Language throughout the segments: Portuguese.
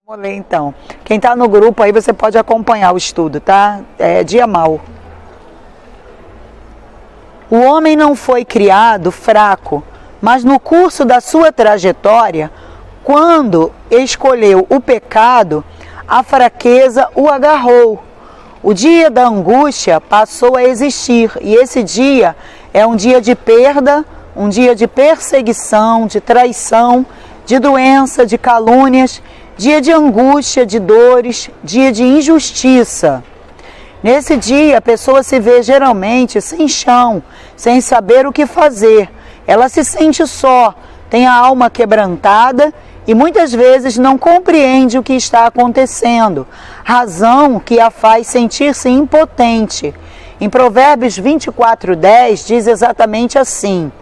Vamos ler então. Quem está no grupo aí, você pode acompanhar o estudo, tá? É dia mau. O homem não foi criado fraco, mas no curso da sua trajetória, quando escolheu o pecado, a fraqueza o agarrou. O dia da angústia passou a existir, e esse dia é um dia de perda, um dia de perseguição, de traição, de doença, de calúnias, dia de angústia, de dores, dia de injustiça. Nesse dia, a pessoa se vê geralmente sem chão, sem saber o que fazer. Ela se sente só, tem a alma quebrantada e muitas vezes não compreende o que está acontecendo, razão que a faz sentir-se impotente. Em Provérbios 24:10 diz exatamente assim: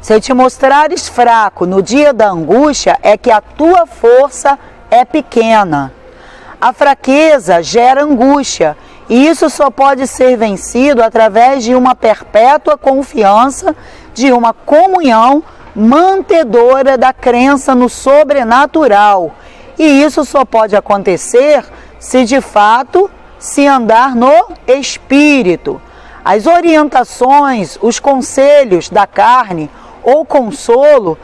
se te mostrares fraco no dia da angústia, é que a tua força é pequena. A fraqueza gera angústia, e isso só pode ser vencido através de uma perpétua confiança, de uma comunhão mantedora da crença no sobrenatural. E isso só pode acontecer se de fato se andar no Espírito. As orientações, os conselhos da carne ou consolo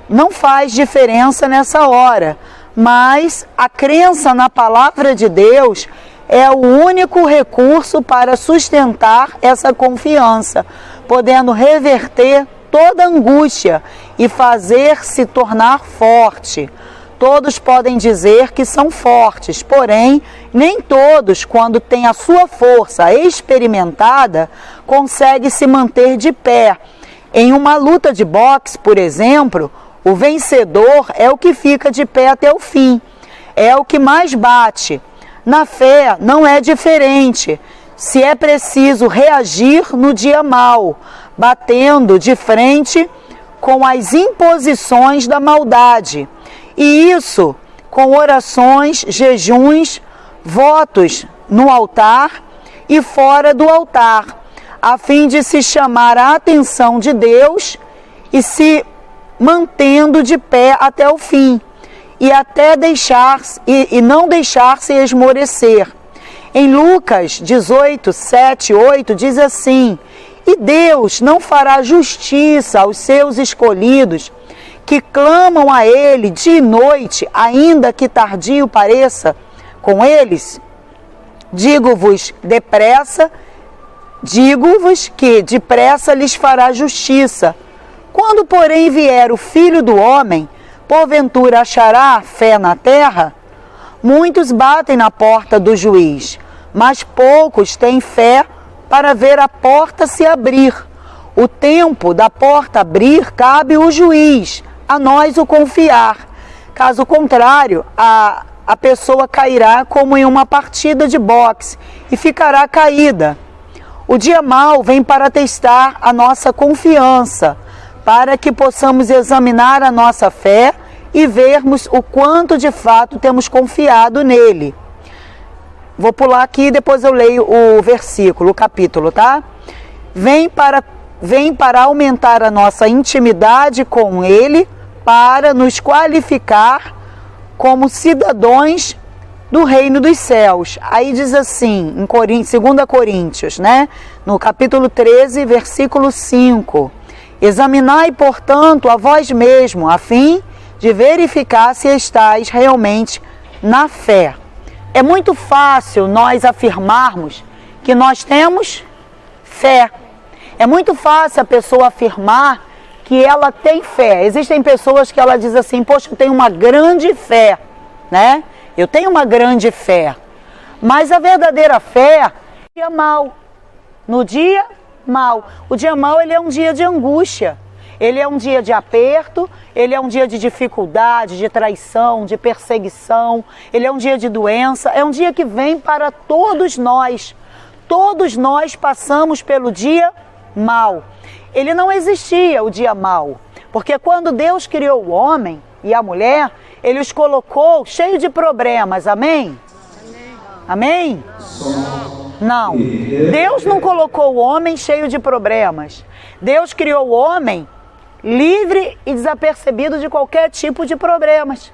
não faz diferença nessa hora, mas a crença na palavra de Deus é o único recurso para sustentar essa confiança, podendo reverter toda angústia e fazer se tornar forte. Todos podem dizer que são fortes, porém, nem todos, quando têm a sua força experimentada, conseguem se manter de pé. Em uma luta de boxe, por exemplo, o vencedor é o que fica de pé até o fim, é o que mais bate. Na fé não é diferente. Se é preciso reagir no dia mau, batendo de frente com as imposições da maldade. E isso com orações, jejuns, votos no altar e fora do altar, a fim de se chamar a atenção de Deus e se mantendo de pé até o fim, e até não deixar-se esmorecer. Em Lucas 18, 7, 8 diz assim: e Deus não fará justiça aos seus escolhidos, que clamam a Ele de noite, ainda que tardio pareça com eles? Digo-vos que depressa lhes fará justiça. Quando, porém, vier o Filho do Homem, porventura achará fé na terra? Muitos batem na porta do juiz, mas poucos têm fé para ver a porta se abrir. O tempo da porta abrir cabe ao juiz, a nós o confiar. Caso contrário, a pessoa cairá como em uma partida de boxe e ficará caída. O dia mau vem para testar a nossa confiança, para que possamos examinar a nossa fé e vermos o quanto de fato temos confiado nele. Vou pular aqui e depois eu leio o versículo, o capítulo, tá? Vem para aumentar a nossa intimidade com ele, para nos qualificar como cidadãos do reino dos céus. Aí diz assim, em 2 Coríntios, né? No capítulo 13, versículo 5. Examinai, portanto, a vós mesmo, a fim de verificar se estáis realmente na fé. É muito fácil nós afirmarmos que nós temos fé. É muito fácil a pessoa afirmar que ela tem fé. Existem pessoas que ela diz assim: poxa, eu tenho uma grande fé, né? Eu tenho uma grande fé. Mas a verdadeira fé é no dia mau. No dia mau. O dia mau, ele é um dia de angústia. Ele é um dia de aperto, ele é um dia de dificuldade, de traição, de perseguição. Ele é um dia de doença. É um dia que vem para todos nós. Todos nós passamos pelo dia mau. Ele não existia, o dia mau. Porque quando Deus criou o homem e a mulher, Ele os colocou cheio de problemas, amém? Amém? Não. Deus não colocou o homem cheio de problemas. Deus criou o homem livre e desapercebido de qualquer tipo de problemas.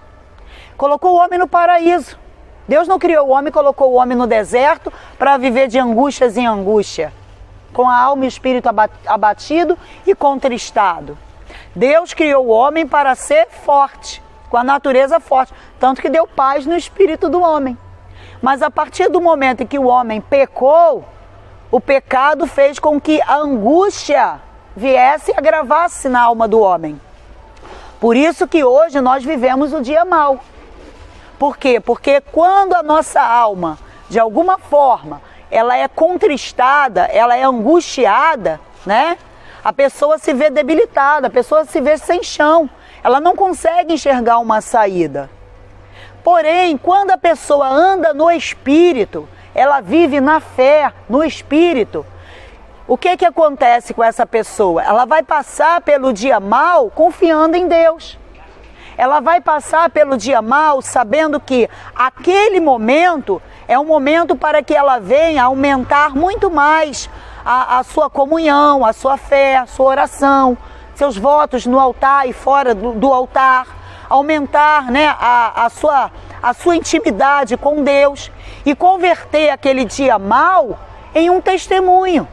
Colocou o homem no paraíso. Deus não criou o homem e colocou o homem no deserto para viver de angústias em angústia, com a alma e o espírito abatido e contristado. Deus criou o homem para ser forte, com a natureza forte, tanto que deu paz no espírito do homem. Mas a partir do momento em que o homem pecou, o pecado fez com que a angústia viesse e agravasse na alma do homem. Por isso que hoje nós vivemos o dia mau. Por quê? Porque quando a nossa alma, de alguma forma, ela é contristada, ela é angustiada, né? A pessoa se vê debilitada, a pessoa se vê sem chão. Ela não consegue enxergar uma saída. Porém, quando a pessoa anda no Espírito, ela vive na fé, no Espírito, o que acontece com essa pessoa? Ela vai passar pelo dia mau confiando em Deus. Ela vai passar pelo dia mau sabendo que aquele momento é um momento para que ela venha aumentar muito mais a sua comunhão, a sua fé, a sua oração, seus votos no altar e fora do altar, aumentar, né, a sua intimidade com Deus e converter aquele dia mau em um testemunho,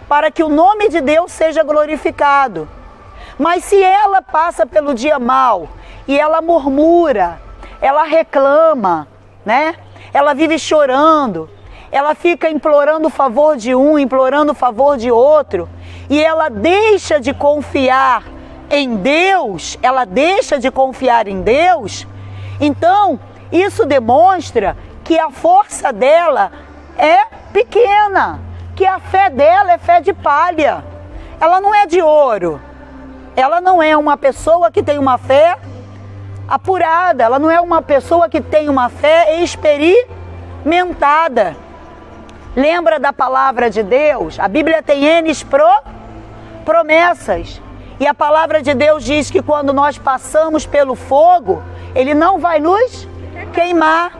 para que o nome de Deus seja glorificado. Mas se ela passa pelo dia mau e ela murmura, ela reclama, né? Ela vive chorando, ela fica implorando o favor de um, implorando o favor de outro, e ela deixa de confiar em Deus, então isso demonstra que a força dela é pequena, que a fé dela é fé de palha, ela não é de ouro, ela não é uma pessoa que tem uma fé apurada, ela não é uma pessoa que tem uma fé experimentada. Lembra da palavra de Deus? A Bíblia tem N promessas. E a palavra de Deus diz que quando nós passamos pelo fogo, Ele não vai nos queimar.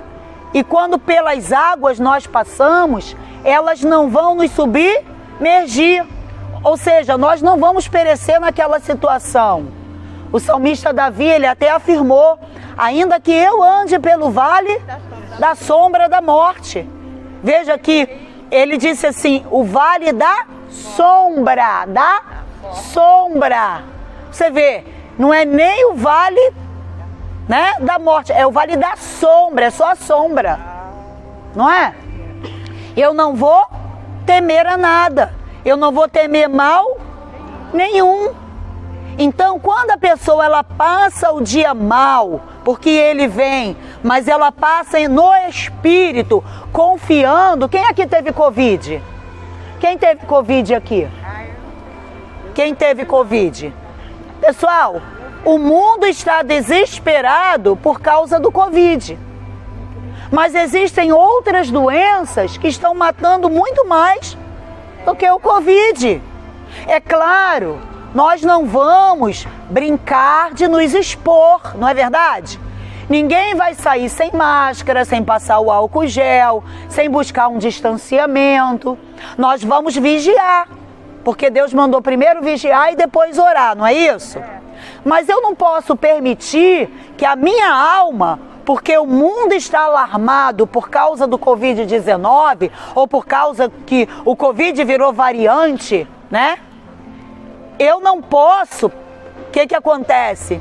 E quando pelas águas nós passamos, elas não vão nos submergir. Ou seja, nós não vamos perecer naquela situação. O salmista Davi, ele até afirmou: ainda que eu ande pelo vale da sombra da morte. Veja que ele disse assim, o vale da sombra, Você vê, não é nem o vale, né, da morte, é o vale da sombra, é só a sombra, não é? Eu não vou temer a nada, eu não vou temer mal nenhum. Então, quando a pessoa ela passa o dia mal, porque ele vem, mas ela passa no Espírito, confiando. Quem aqui teve Covid? Quem teve Covid aqui? Quem teve Covid? Pessoal, o mundo está desesperado por causa do Covid. Mas existem outras doenças que estão matando muito mais do que o Covid. É claro, nós não vamos brincar de nos expor, não é verdade? Ninguém vai sair sem máscara, sem passar o álcool gel, sem buscar um distanciamento. Nós vamos vigiar, porque Deus mandou primeiro vigiar e depois orar, não é isso? Mas eu não posso permitir que a minha alma, porque o mundo está alarmado por causa do Covid-19, ou por causa que o Covid virou variante, né? Eu não posso, o que acontece?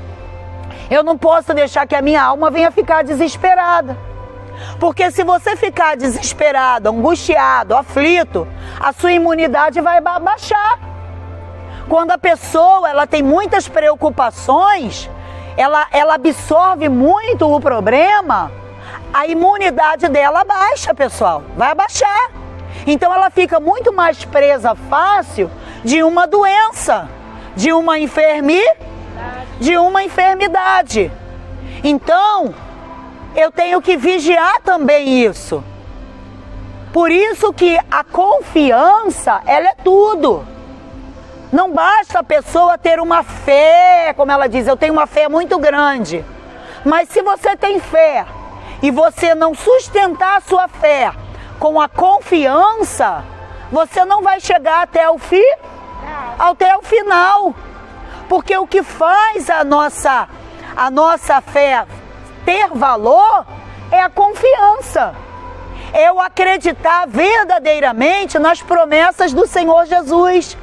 Eu não posso deixar que a minha alma venha ficar desesperada. Porque se você ficar desesperado, angustiado, aflito, a sua imunidade vai baixar. Quando a pessoa ela tem muitas preocupações, ela absorve muito o problema, a imunidade dela baixa, pessoal, vai abaixar. Então ela fica muito mais presa fácil de uma doença, de uma enfermidade. Então, eu tenho que vigiar também isso. Por isso que a confiança, ela é tudo. Não basta a pessoa ter uma fé, como ela diz, eu tenho uma fé muito grande. Mas se você tem fé e você não sustentar a sua fé com a confiança, você não vai chegar até o final. Porque o que faz a nossa fé ter valor é a confiança. É eu acreditar verdadeiramente nas promessas do Senhor Jesus.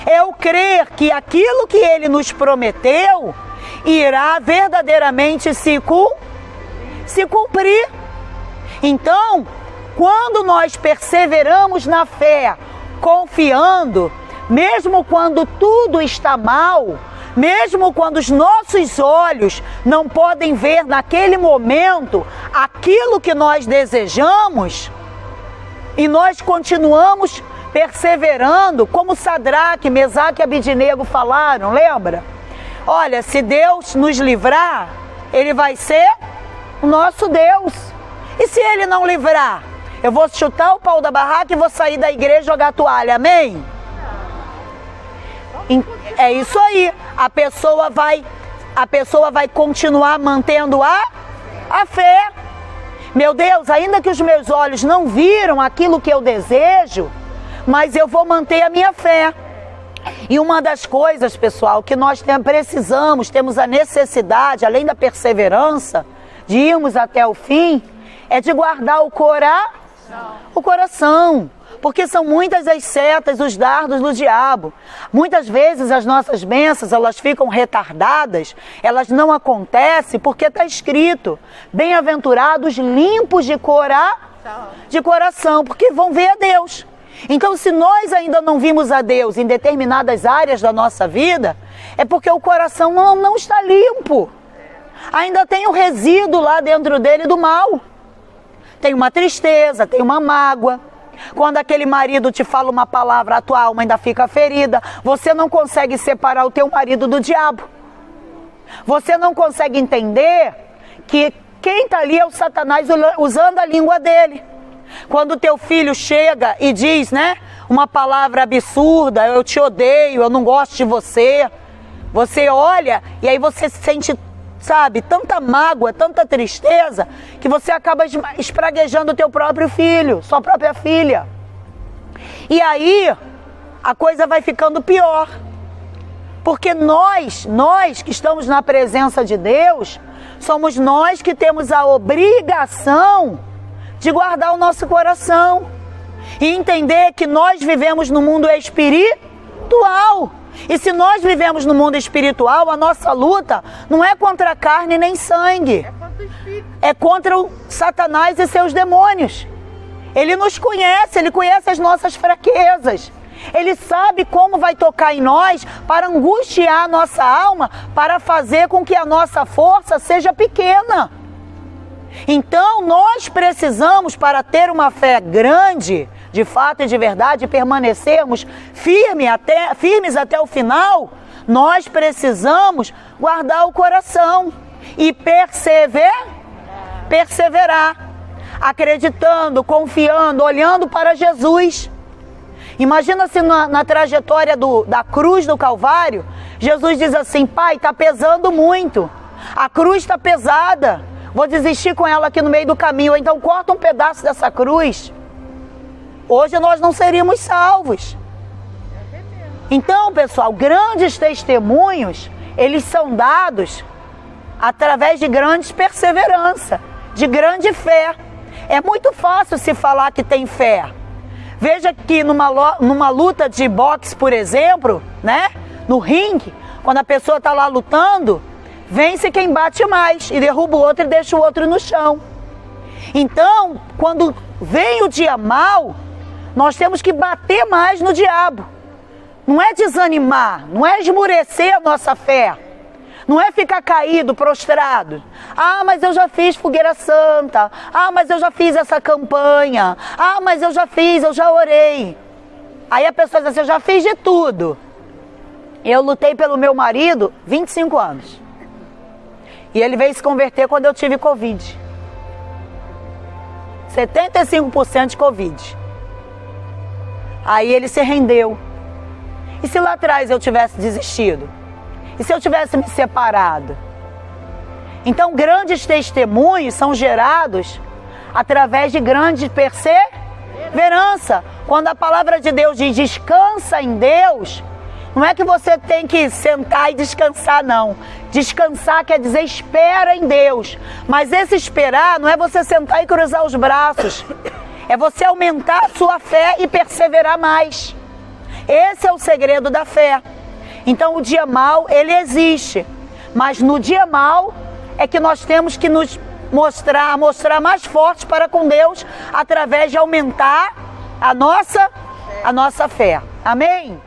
É eu crer que aquilo que Ele nos prometeu irá verdadeiramente se cumprir. Então, quando nós perseveramos na fé, confiando, mesmo quando tudo está mal, mesmo quando os nossos olhos não podem ver naquele momento aquilo que nós desejamos, e nós continuamos perseverando, como Sadraque, Mesaque e Abidnego falaram, lembra? Olha, se Deus nos livrar, Ele vai ser o nosso Deus. E se Ele não livrar? Eu vou chutar o pau da barraca e vou sair da igreja e jogar a toalha, amém? É isso aí, a pessoa vai continuar mantendo a fé. Meu Deus, ainda que os meus olhos não viram aquilo que eu desejo, mas eu vou manter a minha fé. E uma das coisas, pessoal, que nós temos a necessidade, além da perseverança, de irmos até o fim, é de guardar o coração. Porque são muitas as setas, os dardos do diabo. Muitas vezes as nossas bênçãos, elas ficam retardadas, elas não acontecem porque está escrito: bem-aventurados limpos de coração, porque vão ver a Deus. Então, se nós ainda não vimos a Deus em determinadas áreas da nossa vida, é porque o coração não está limpo. Ainda tem um resíduo lá dentro dele do mal. Tem uma tristeza, tem uma mágoa. Quando aquele marido te fala uma palavra, a tua alma ainda fica ferida. Você não consegue separar o teu marido do diabo. Você não consegue entender que quem está ali é o Satanás usando a língua dele. Quando o teu filho chega e diz, né, uma palavra absurda: eu te odeio, eu não gosto de você. Você olha e aí você sente, sabe, tanta mágoa, tanta tristeza, que você acaba espraguejando o teu próprio filho, sua própria filha. E aí, a coisa vai ficando pior. Porque nós que estamos na presença de Deus, somos nós que temos a obrigação de guardar o nosso coração. E entender que nós vivemos no mundo espiritual. E se nós vivemos no mundo espiritual, a nossa luta não é contra carne nem sangue. É contra o Satanás e seus demônios. Ele nos conhece, ele conhece as nossas fraquezas. Ele sabe como vai tocar em nós para angustiar a nossa alma, para fazer com que a nossa força seja pequena. Então, nós precisamos, para ter uma fé grande, de fato e de verdade, permanecermos firmes até o final, nós precisamos guardar o coração e perseverar, acreditando, confiando, olhando para Jesus. Imagina se na trajetória da cruz do Calvário, Jesus diz assim: Pai, está pesando muito, a cruz está pesada, vou desistir com ela aqui no meio do caminho, então corta um pedaço dessa cruz. Hoje nós não seríamos salvos. Então, pessoal, grandes testemunhos, eles são dados através de grande perseverança, de grande fé. É muito fácil se falar que tem fé. Veja que numa luta de boxe, por exemplo, né, no ringue, quando a pessoa está lá lutando, vence quem bate mais e derruba o outro e deixa o outro no chão. Então, quando vem o dia mau, nós temos que bater mais no diabo. Não é desanimar, não é esmurecer a nossa fé. Não é ficar caído, prostrado. Ah, mas eu já fiz fogueira santa. Ah, mas eu já fiz essa campanha. Ah, mas eu já orei. Aí a pessoa diz assim: eu já fiz de tudo. Eu lutei pelo meu marido 25 anos. E ele veio se converter quando eu tive Covid. 75% de Covid. Aí ele se rendeu. E se lá atrás eu tivesse desistido? E se eu tivesse me separado? Então, grandes testemunhos são gerados através de grande perseverança. Quando a palavra de Deus diz descansa em Deus, Não é que você tem que sentar e descansar, não. Descansar quer dizer espera em Deus. Mas esse esperar não é você sentar e cruzar os braços. É você aumentar a sua fé e perseverar mais. Esse é o segredo da fé. Então o dia mau, ele existe. Mas no dia mau é que nós temos que nos mostrar mais fortes para com Deus através de aumentar a nossa fé. Amém?